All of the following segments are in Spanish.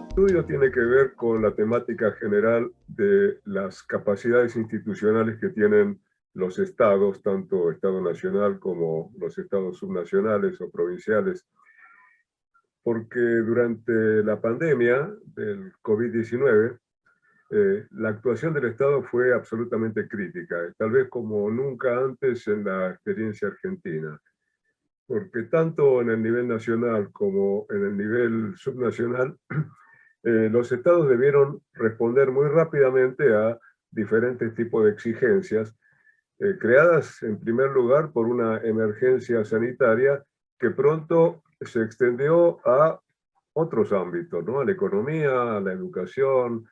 Estudio tiene que ver con la temática general de las capacidades institucionales que tienen los estados, tanto Estado nacional como los estados subnacionales o provinciales, porque durante la pandemia del COVID-19, la actuación del Estado fue absolutamente crítica, tal vez como nunca antes en la experiencia argentina, porque tanto en el nivel nacional como en el nivel subnacional, los estados debieron responder muy rápidamente a diferentes tipos de exigencias, creadas en primer lugar por una emergencia sanitaria que pronto se extendió a otros ámbitos, ¿no? A la economía, a la educación,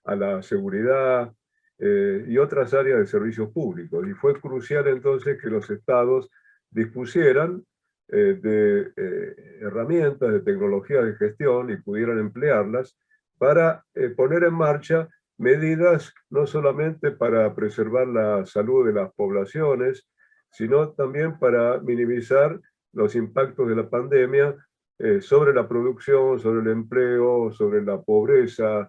a la seguridad y otras áreas de servicios públicos. Y fue crucial entonces que los estados dispusieran de herramientas, de tecnologías de gestión y pudieran emplearlas para poner en marcha medidas no solamente para preservar la salud de las poblaciones, sino también para minimizar los impactos de la pandemia sobre la producción, sobre el empleo, sobre la pobreza,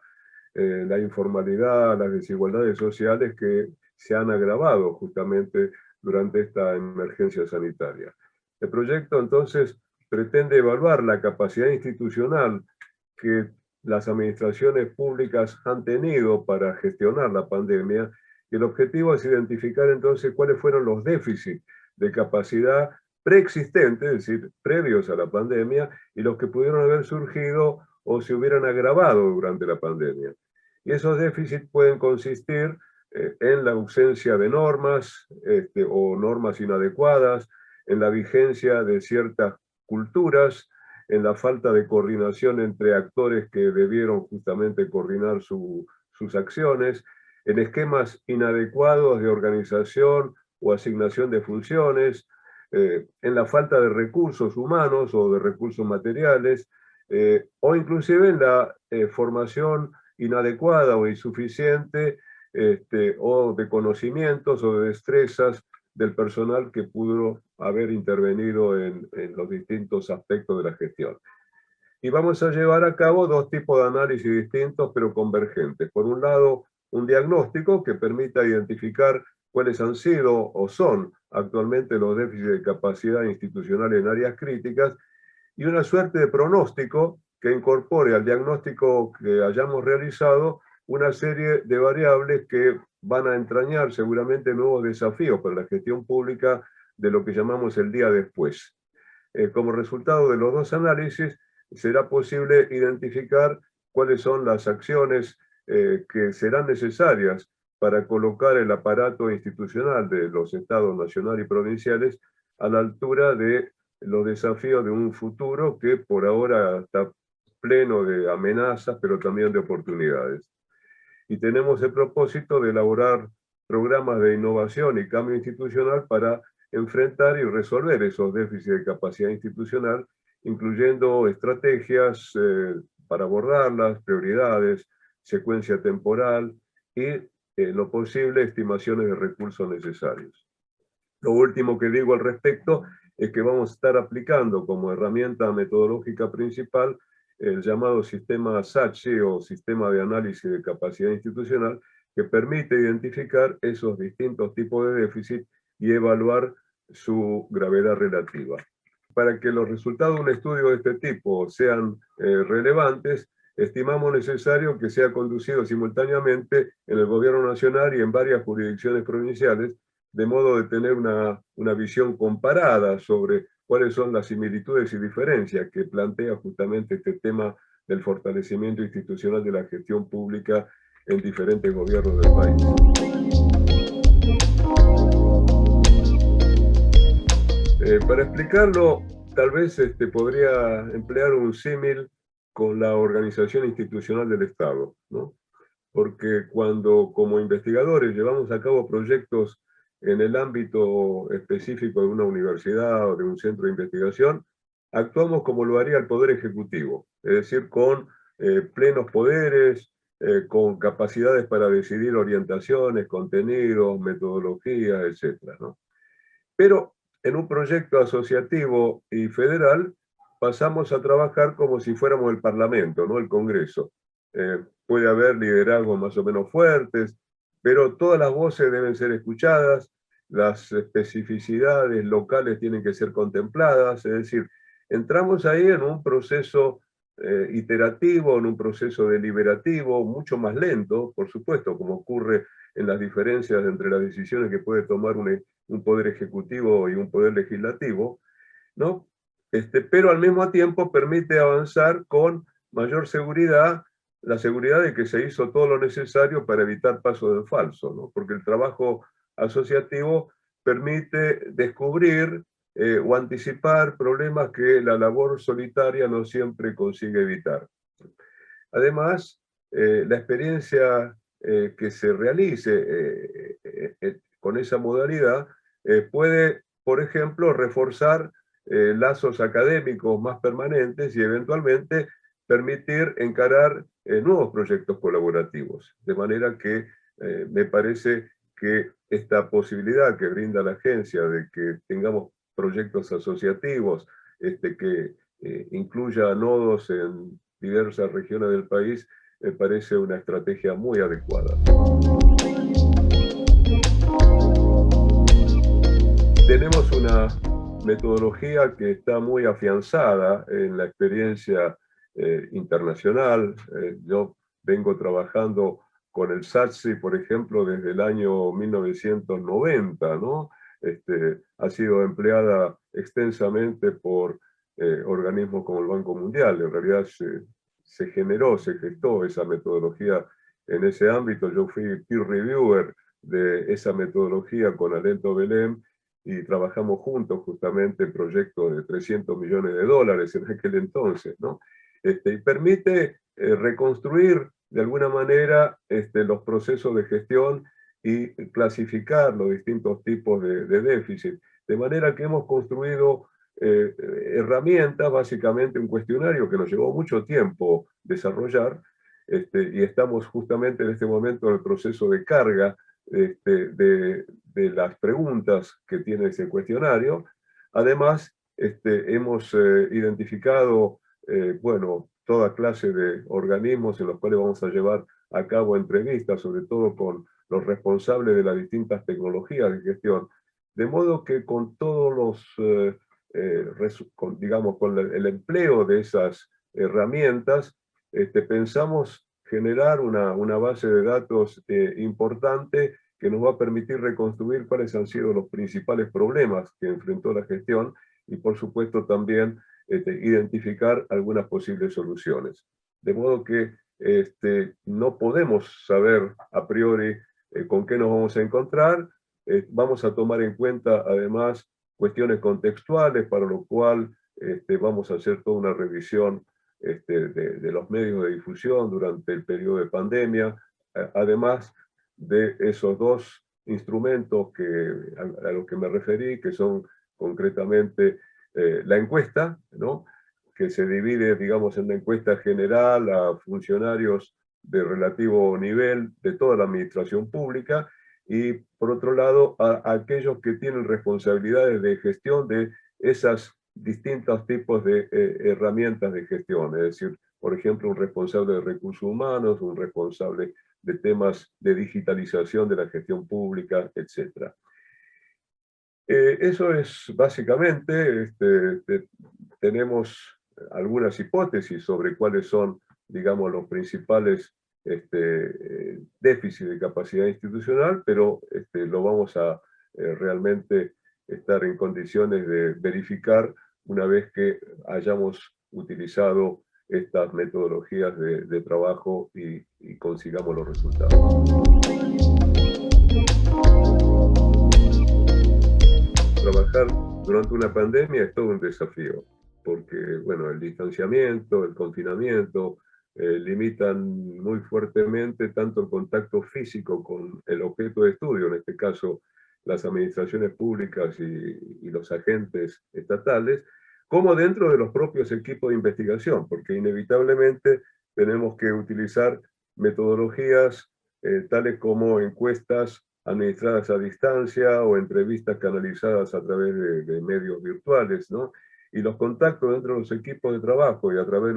la informalidad, las desigualdades sociales que se han agravado justamente durante esta emergencia sanitaria. El proyecto entonces pretende evaluar la capacidad institucional que las administraciones públicas han tenido para gestionar la pandemia, y el objetivo es identificar entonces cuáles fueron los déficits de capacidad preexistentes, es decir, previos a la pandemia, y los que pudieron haber surgido o se hubieran agravado durante la pandemia. Y esos déficits pueden consistir en la ausencia de normas o normas inadecuadas, en la vigencia de ciertas culturas, en la falta de coordinación entre actores que debieron justamente coordinar sus acciones, en esquemas inadecuados de organización o asignación de funciones, en la falta de recursos humanos o de recursos materiales, o inclusive en la formación inadecuada o insuficiente o de conocimientos o de destrezas del personal que pudo haber intervenido en los distintos aspectos de la gestión. Y vamos a llevar a cabo dos tipos de análisis distintos pero convergentes. Por un lado, un diagnóstico que permita identificar cuáles han sido o son actualmente los déficits de capacidad institucional en áreas críticas, y una suerte de pronóstico que incorpore al diagnóstico que hayamos realizado una serie de variables que van a entrañar seguramente nuevos desafíos para la gestión pública de lo que llamamos el día después. Como resultado de los dos análisis, será posible identificar cuáles son las acciones que serán necesarias para colocar el aparato institucional de los estados nacionales y provinciales a la altura de los desafíos de un futuro que por ahora está pleno de amenazas, pero también de oportunidades. Y tenemos el propósito de elaborar programas de innovación y cambio institucional para enfrentar y resolver esos déficits de capacidad institucional, incluyendo estrategias para abordarlas, prioridades, secuencia temporal y, lo posible, estimaciones de recursos necesarios. Lo último que digo al respecto es que vamos a estar aplicando como herramienta metodológica principal el llamado sistema SACHI o Sistema de Análisis de Capacidad Institucional, que permite identificar esos distintos tipos de déficit y evaluar su gravedad relativa. Para que los resultados de un estudio de este tipo sean relevantes, estimamos necesario que sea conducido simultáneamente en el Gobierno Nacional y en varias jurisdicciones provinciales, de modo de tener una visión comparada sobre cuáles son las similitudes y diferencias que plantea justamente este tema del fortalecimiento institucional de la gestión pública en diferentes gobiernos del país. Para explicarlo, tal vez podría emplear un símil con la organización institucional del Estado, ¿no? Porque cuando como investigadores llevamos a cabo proyectos en el ámbito específico de una universidad o de un centro de investigación, actuamos como lo haría el Poder Ejecutivo, es decir, con plenos poderes, con capacidades para decidir orientaciones, contenidos, metodologías, etcétera, ¿no? Pero en un proyecto asociativo y federal pasamos a trabajar como si fuéramos el Parlamento, ¿no? El Congreso. Puede haber liderazgos más o menos fuertes, pero todas las voces deben ser escuchadas, las especificidades locales tienen que ser contempladas, es decir, entramos ahí en un proceso iterativo, en un proceso deliberativo, mucho más lento, por supuesto, como ocurre en las diferencias entre las decisiones que puede tomar un poder ejecutivo y un poder legislativo, ¿no? Pero al mismo tiempo permite avanzar con mayor seguridad, la seguridad de que se hizo todo lo necesario para evitar paso del falso, ¿no? Porque el trabajo asociativo permite descubrir o anticipar problemas que la labor solitaria no siempre consigue evitar. Además, la experiencia que se realice con esa modalidad puede, por ejemplo, reforzar lazos académicos más permanentes y eventualmente permitir encarar nuevos proyectos colaborativos. De manera que me parece que esta posibilidad que brinda la agencia de que tengamos proyectos asociativos que incluya nodos en diversas regiones del país, me parece una estrategia muy adecuada. Tenemos una metodología que está muy afianzada en la experiencia internacional. Yo vengo trabajando con el SATSI, por ejemplo, desde el año 1990, ¿no? Ha sido empleada extensamente por organismos como el Banco Mundial. En realidad se generó, se gestó esa metodología en ese ámbito. Yo fui peer reviewer de esa metodología con Alento Belém y trabajamos juntos justamente en proyectos de 300 millones de dólares en aquel entonces, ¿no? Y permite reconstruir de alguna manera los procesos de gestión y clasificar los distintos tipos de déficit. De manera que hemos construido herramientas, básicamente un cuestionario que nos llevó mucho tiempo desarrollar, y estamos justamente en este momento en el proceso de carga de las preguntas que tiene ese cuestionario. Además, hemos identificado, bueno, toda clase de organismos en los cuales vamos a llevar a cabo entrevistas, sobre todo con los responsables de las distintas tecnologías de gestión, de modo que con todos los, digamos, con el empleo de esas herramientas, pensamos generar una base de datos importante que nos va a permitir reconstruir cuáles han sido los principales problemas que enfrentó la gestión y, por supuesto, también identificar algunas posibles soluciones. De modo que no podemos saber a priori con qué nos vamos a encontrar. Vamos a tomar en cuenta, además, cuestiones contextuales, para lo cual vamos a hacer toda una revisión de los medios de difusión durante el periodo de pandemia, además de esos dos instrumentos a los que me referí, que son concretamente la encuesta, ¿no? Que se divide, digamos, en la encuesta general a funcionarios de relativo nivel de toda la administración pública, y por otro lado a aquellos que tienen responsabilidades de gestión de esas distintos tipos de herramientas de gestión, es decir, por ejemplo, un responsable de recursos humanos, un responsable de temas de digitalización de la gestión pública, etc. Eso es básicamente, tenemos algunas hipótesis sobre cuáles son, digamos, los principales déficits de capacidad institucional, pero lo vamos a realmente estar en condiciones de verificar una vez que hayamos utilizado estas metodologías de trabajo y consigamos los resultados. Trabajar durante una pandemia es todo un desafío, porque, bueno, el distanciamiento, el confinamiento, limitan muy fuertemente tanto el contacto físico con el objeto de estudio, en este caso las administraciones públicas y los agentes estatales, como dentro de los propios equipos de investigación, porque inevitablemente tenemos que utilizar metodologías tales como encuestas administradas a distancia o entrevistas canalizadas a través de medios virtuales, ¿no? Y los contactos dentro de los equipos de trabajo y a través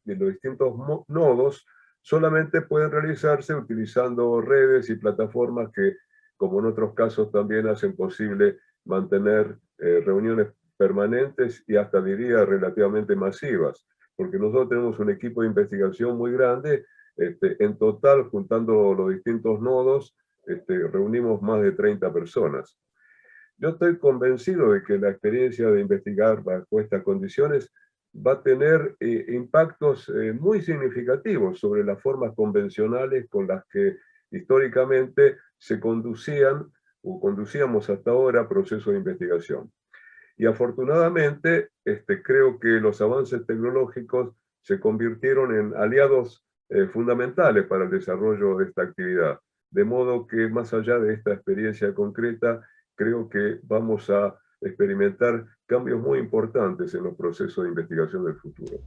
de los distintos nodos solamente pueden realizarse utilizando redes y plataformas que, como en otros casos, también hacen posible mantener reuniones permanentes y hasta diría relativamente masivas, porque nosotros tenemos un equipo de investigación muy grande, en total, juntando los distintos nodos, reunimos más de 30 personas. Yo estoy convencido de que la experiencia de investigar bajo estas condiciones va a tener impactos muy significativos sobre las formas convencionales con las que históricamente se conducían o conducíamos hasta ahora procesos de investigación. Y afortunadamente, creo que los avances tecnológicos se convirtieron en aliados fundamentales para el desarrollo de esta actividad. De modo que más allá de esta experiencia concreta, creo que vamos a experimentar cambios muy importantes en los procesos de investigación del futuro.